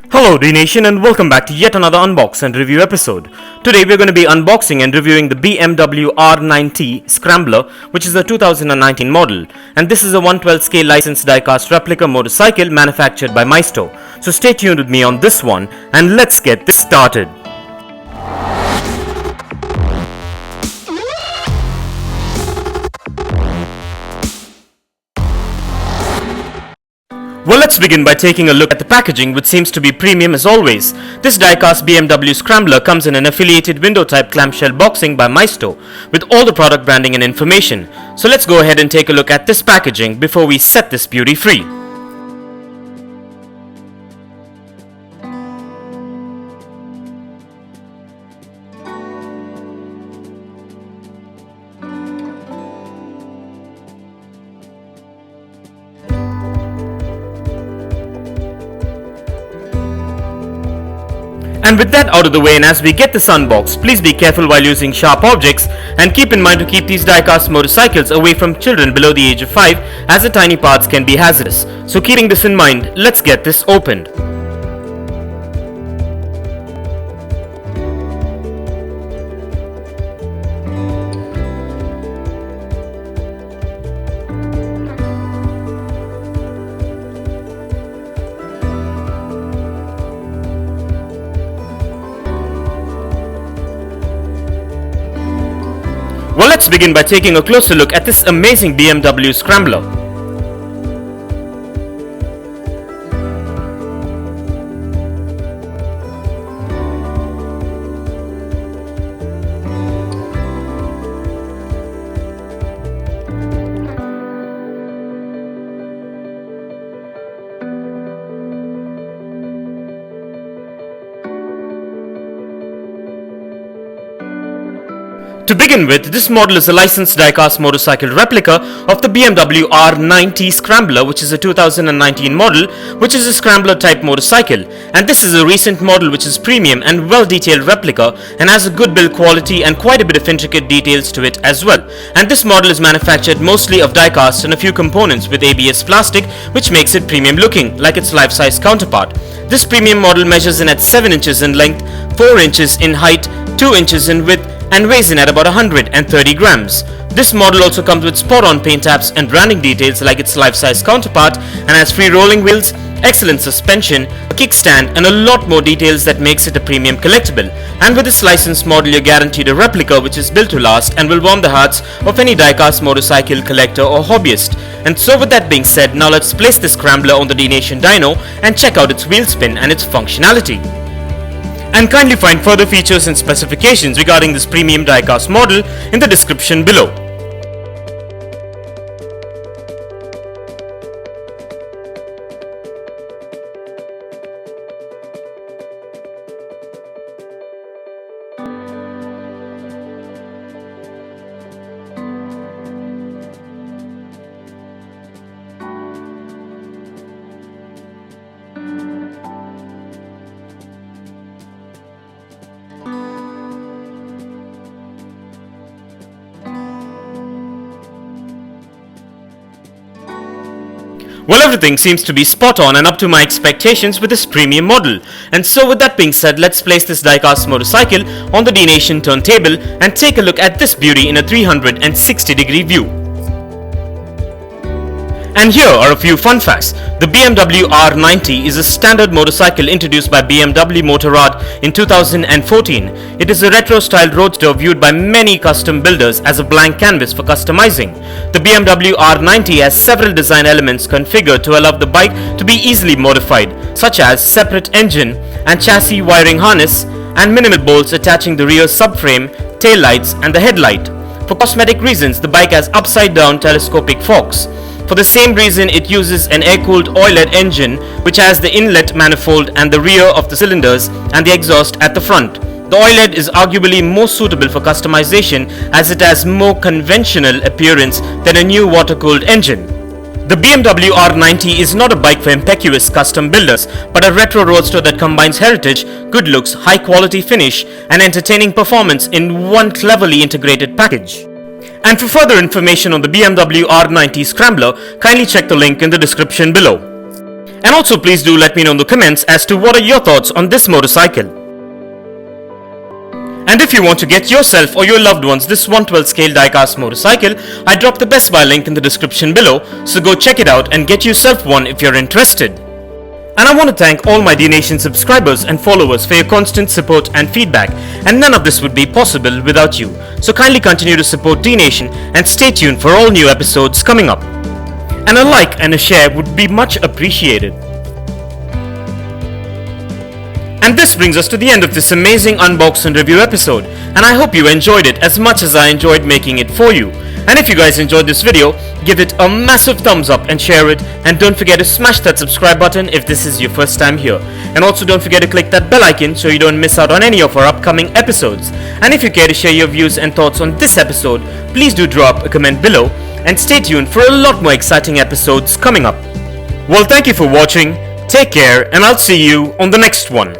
Hello Dnation and welcome back to yet another unbox and review episode. Today we're going to be unboxing and reviewing the BMW R Scrambler, which is a 2019 model, and this is a 112 scale licensed diecast replica motorcycle manufactured by Maisto. So stay tuned with me on this one and let's get this started. Well, let's begin by taking a look at the packaging, which seems to be premium as always. This diecast BMW Scrambler comes in an affiliated window type clamshell boxing by Maisto with all the product branding and information. So let's go ahead and take a look at this packaging before we set this beauty free. And with that out of the way, and as we get this unboxed, please be careful while using sharp objects and keep in mind to keep these diecast motorcycles away from children below the age of 5, as the tiny parts can be hazardous. So keeping this in mind, let's get this opened. Well, let's begin by taking a closer look at this amazing BMW Scrambler. To begin with, this model is a licensed diecast motorcycle replica of the BMW R Scrambler, which is a 2019 model, which is a Scrambler type motorcycle. And this is a recent model which is premium and well detailed replica and has a good build quality and quite a bit of intricate details to it as well. And this model is manufactured mostly of diecast and a few components with ABS plastic, which makes it premium looking, like its life-size counterpart. This premium model measures in at 7 inches in length, 4 inches in height, 2 inches in width, and weighs in at about 130 grams. This model also comes with spot-on paint apps and branding details like its life-size counterpart, and has free rolling wheels, excellent suspension, a kickstand, and a lot more details that makes it a premium collectible. And with this licensed model, you're guaranteed a replica which is built to last and will warm the hearts of any diecast motorcycle collector or hobbyist. And so with that being said, now let's place the Scrambler on the Dnation dyno and check out its wheel spin and its functionality. And kindly find further features and specifications regarding this premium diecast model in the description below. Well, everything seems to be spot on and up to my expectations with this premium model. And so with that being said, let's place this diecast motorcycle on the Dnation turntable and take a look at this beauty in a 360-degree view. And here are a few fun facts. The BMW R is a standard motorcycle introduced by BMW Motorrad in 2014. It is a retro-styled roadster viewed by many custom builders as a blank canvas for customizing. The BMW R has several design elements configured to allow the bike to be easily modified, such as separate engine and chassis wiring harness and minimal bolts attaching the rear subframe, tail lights and the headlight. For cosmetic reasons, the bike has upside-down telescopic forks. For the same reason, it uses an air-cooled oil-led engine which has the inlet manifold and the rear of the cylinders and the exhaust at the front. The oil-led is arguably more suitable for customization as it has more conventional appearance than a new water-cooled engine. The BMW R is not a bike for impecunious custom builders, but a retro roadster that combines heritage, good looks, high quality finish and entertaining performance in one cleverly integrated package. And for further information on the BMW R Scrambler, kindly check the link in the description below. And also please do let me know in the comments as to what are your thoughts on this motorcycle. And if you want to get yourself or your loved ones this 1/12 scale diecast motorcycle, I dropped the Best Buy link in the description below, so go check it out and get yourself one if you're interested. And I want to thank all my Dnation subscribers and followers for your constant support and feedback, and none of this would be possible without you. So kindly continue to support Dnation and stay tuned for all new episodes coming up. And a like and a share would be much appreciated. And this brings us to the end of this amazing unbox and review episode, and I hope you enjoyed it as much as I enjoyed making it for you. And if you guys enjoyed this video, give it a massive thumbs up and share it, and don't forget to smash that subscribe button if this is your first time here. And also don't forget to click that bell icon so you don't miss out on any of our upcoming episodes. And if you care to share your views and thoughts on this episode, please do drop a comment below, and stay tuned for a lot more exciting episodes coming up. Well, thank you for watching, take care, and I'll see you on the next one.